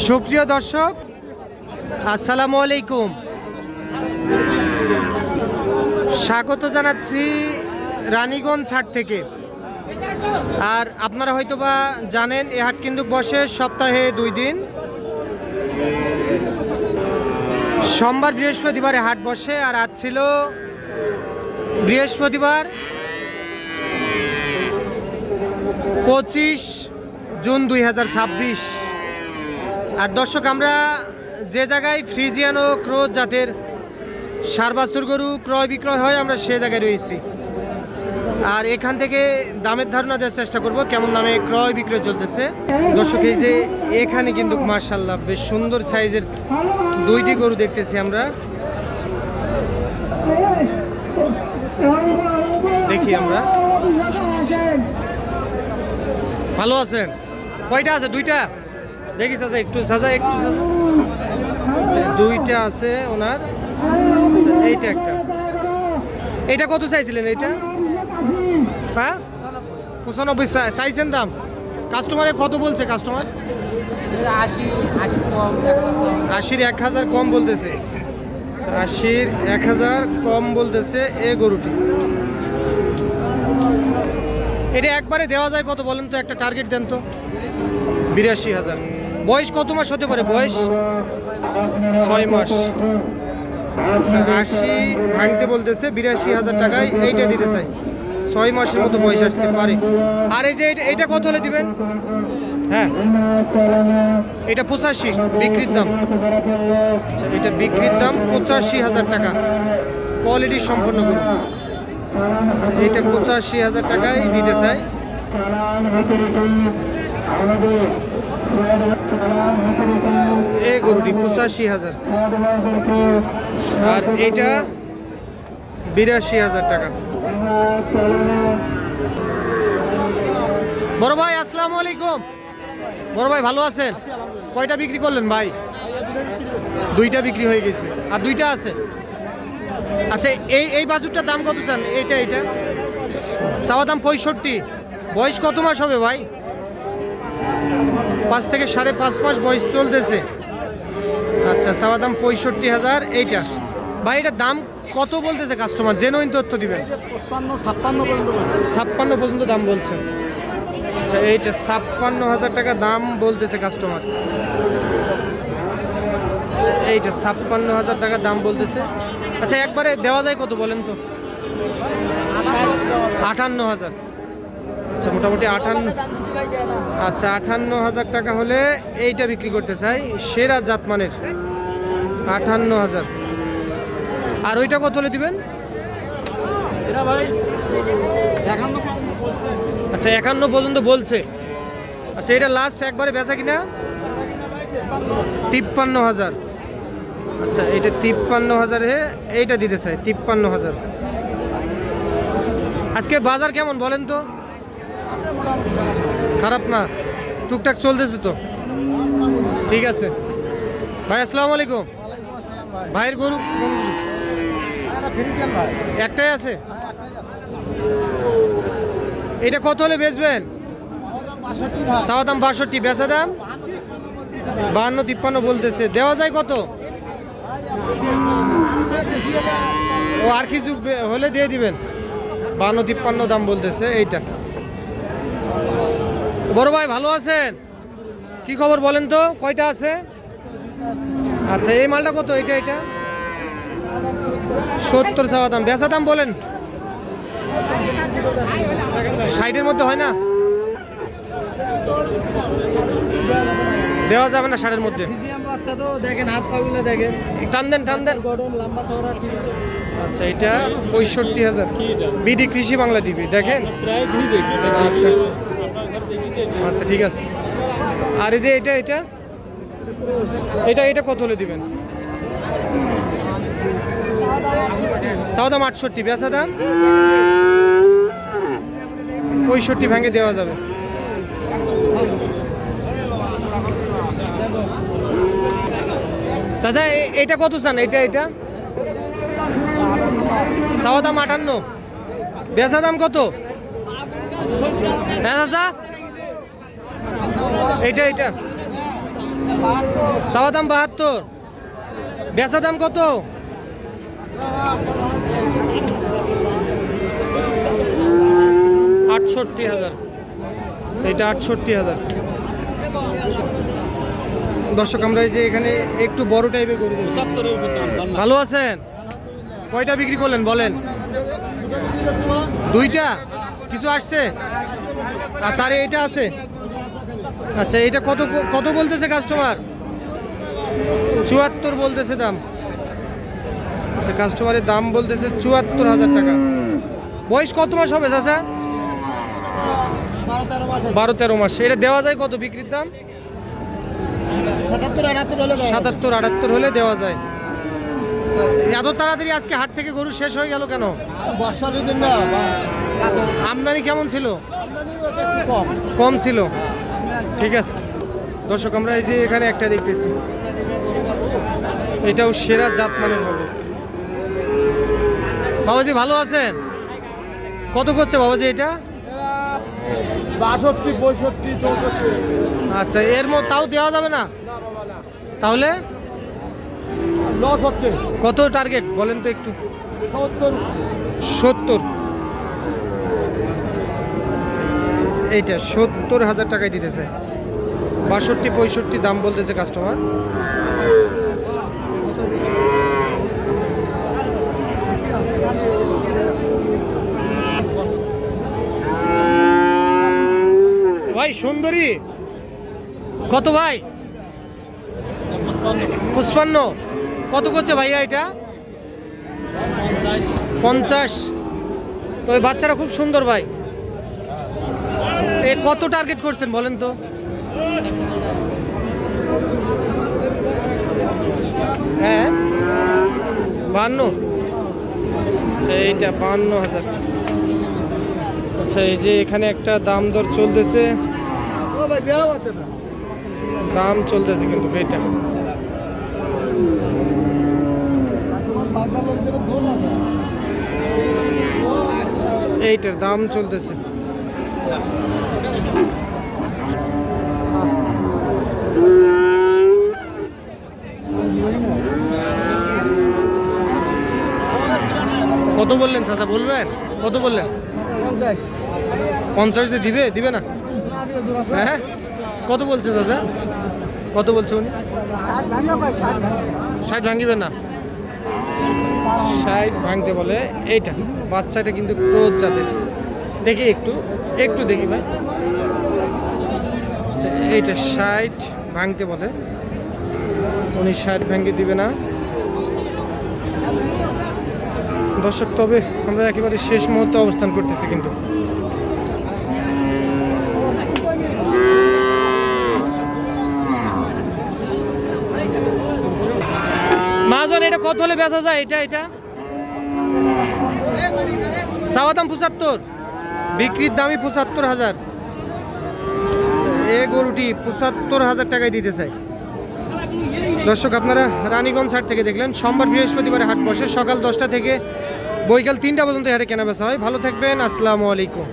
সুপ্রিয় দর্শক, আসসালামু আলাইকুম। স্বাগত জানাচ্ছি রানীগঞ্জ হাট থেকে। আর আপনারা হয়তোবা জানেন এই হাট কিন্তু বসে সপ্তাহে 2 দিন, সোমবার বৃহস্পতিবারে হাট বসে। আর আজ ছিল বৃহস্পতিবার 25 জুন 2026। আর দর্শক, আমরা যে জায়গায় ফ্রিজিয়ান ও ক্রোজ জাতের ষাঁড় বাছুর গরু ক্রয় বিক্রয় হয়, আমরা সে জায়গায় রয়েছি। আর এখান থেকে দামের ধারণা দেওয়ার চেষ্টা করব, কেমন দামে ক্রয় বিক্রয় চলতেছে। দর্শক, এই যে এখানে কিন্তু মাশাআল্লাহ বেশ সুন্দর সাইজের 2টি গরু দেখতেছি আমরা। দেখি আমরা। ভালো আছেন? কয়টা আছে? 2টা দেখি চাচা, একটু চাচা, একটু চাচা। আচ্ছা, 2টা আছে ওনার। আচ্ছা, এইটা একটা। এইটা কত চাইছিলেন? এইটা হ্যাঁ 95 চাইছেন দাম। কাস্টমারে কত বলছে? কাস্টমার 80-র 1000 কম বলতেছে। 80-র 1000 কম বলতেছে এই গরুটি। এটা একবারে দেওয়া যায় কত বলেন তো? একটা টার্গেট দেন তো। 82,000। বয়স কত মাস হতে পারে? বয়স 6 মাস। আচ্ছা, 80 ভাঙতে বলতেছে, 82,000 টাকায় এইটা দিতে চাই। 6 মাসের মতো বয়স আসতে পারে। আর এই যে এইটা কত হলে দিবেন? হ্যাঁ, এটা 85 বিক্রির দাম। আচ্ছা, এটা বিক্রির দাম 85,000 টাকা। কোয়ালিটি সম্পন্ন গরু। আচ্ছা, এইটা 85,000 টাকায় দিতে চাই। এই গরুটি 85,000। আর এইটা 82,000 টাকা। বড় ভাই, আসসালামু আলাইকুম। বড় ভাই, ভালো আছেন? কয়টা বিক্রি করলেন ভাই? 2টা বিক্রি হয়ে গেছে, আর 2টা আছে। আচ্ছা, এই বাছুরটার দাম কত চান? এইটা চাওয়া দাম 65। বয়স কত মাস হবে ভাই? 5 থেকে 5.5 মাস বয়স চলতেছে। আচ্ছা, চাওয়া দাম 65,000 এইটা। ভাই, এটার দাম কত বলতেছে কাস্টমার? জেনুইন তথ্য দিবেন। 56 পর্যন্ত দাম বলছে। আচ্ছা, এইটা 56,000 টাকা দাম বলতেছে কাস্টমার। এইটা 56,000 টাকা দাম বলতেছে। আচ্ছা, একবারে দেওয়া যায় কত বলেন তো? 58,000। আচ্ছা, মোটামুটি 58। আচ্ছা, 58,000 টাকা হলে এইটা বিক্রি করতে চাই, সেরা জাতমানের। 58,000। আর ওইটা কত হলে দিবেন? আচ্ছা, 51 পর্যন্ত বলছে। আচ্ছা, এটা লাস্ট একবারে বেচা কিনা 53,000। আচ্ছা, এটা 53,000 এইটা দিতে চাই 53,000। আজকে বাজার কেমন বলেন তো? খারাপ না, টুকটাক চলতেছে তো। ঠিক আছে ভাই, আসসালামু আলাইকুম। ভাইয়ের গরু একটাই আছে? এটা কত হলে বেচবেন? চাওয়া দাম 62, বেচা দাম 52-53 বলতেছে। দেওয়া যায় কত? ও আর কিছু হলে দিয়ে দিবেন। 52-53 দাম বলতেছে এইটা। বড় ভাই, ভালো আছেন? কি খবর বলেন তো? কয়টা আছে? আচ্ছা, এই মালটা কত? এটা 70 চাওয়া দাম। বেচা দাম বলেন। 60-এর মধ্যে হয় না? দেওয়া যাবে না 60-এর মধ্যে? টান দেন। আচ্ছা, এটা 65,000। বিডি কৃষি বাংলা টিভি দেখেন। আচ্ছা আচ্ছা, ঠিক আছে। আর এই যে এটা কত হলে দিবেন? চাওয়া দাম 68, বেচা দাম 65 ভাঙে দেওয়া যাবে। চাচা, এইটা কত চান? এটা চাওয়া দাম 58, বেচা দাম কত? হ্যাঁ চাচা, এইটা চাওয়া দাম 72, বেচা দাম কত? 68,000। সেইটা 68,000। দর্শক আমরা এই যে এখানে একটু বড় টাইপের গরু দেখছি। ভালো আছেন? কয়টা বিক্রি করলেন বলেন? 2টা। কিছু আসছে? আচ্ছা, আর এইটা আছে? আচ্ছা, এটা কত কত বলতেছে কাস্টমার? 74 বলতেছে দাম। আচ্ছা, কাস্টমারের দাম বলতেছে 74,000 টাকা। বয়স কত মাস হবে চাচা? 12-13 মাস। এটা দেওয়া যায় কত বিক্রির দাম? 77-78 হলে দেওয়া যায়। আচ্ছা, এত তাড়াতাড়ি আজকে হাট থেকে গরু শেষ হয়ে গেল কেন? আমদানি কেমন ছিল? কম ছিল। ঠিক আছে দর্শক, আমরা এই যে এখানে একটা দেখতেছি, এটাও সেরা জাত মানের হবে। বাবাজি ভালো আছেন? কত করছে বাবাজি এটা? 62, 65, 64। আচ্ছা, এর মধ্যে তাও দেওয়া যাবে না তাহলে? লস হচ্ছে। কত টার্গেট বলেন তো একটু? 70। এইটা 70,000 টাকায় দিতেছে। 62-65 দাম বলতেছে কাস্টমার। ভাই সুন্দরী কত ভাই? 55। কত করছে ভাইয়া এটা? 50। তো এই বাচ্চাটা খুব সুন্দর ভাই। এ কত টার্গেট করছেন বলেন তো? হ্যাঁ 52। আচ্ছা, এইটা 52,000। আচ্ছা, এই যে এখানে একটা দাম দর চলতেছে, দাম চলতেছে কিন্তু এইটা। এইটার দাম চলতেছে। কত বললেন চাচা? বলবেন কত বললেন? 50 দিয়ে দিবে? দিবে না? হ্যাঁ কত বলছে চাচা? কত বলছে উনি? 60 ভাঙিবেন না? 60 ভাঙতে বলে। এইটা বাচ্চাটা কিন্তু ক্রোজ জাতের। দেখি একটু একটু দেখি ভাই। আচ্ছা, এইটা 60 ভাঙতে বলে, উনি 60 ভাঙতে দিবে না। দর্শক, তবে আমরা একেবারে শেষ মুহূর্তে অবস্থান করতেছি কিন্তু। মাজন এটা কত হলে বেচা যায়? এটা চাওয়া দাম 75, বিক্রির দামই 75,000। এই গরুটি 75,000 টাকায় দিতে চাই। দর্শক, আপনারা রানীগঞ্জ হাট থেকে দেখলেন। সোমবার বৃহস্পতিবারে হাট বসে সকাল 10টা থেকে বৈকাল 3টা পর্যন্ত হাটে কেনা বেচা হয়। ভালো থাকবেন, আসসালামু আলাইকুম।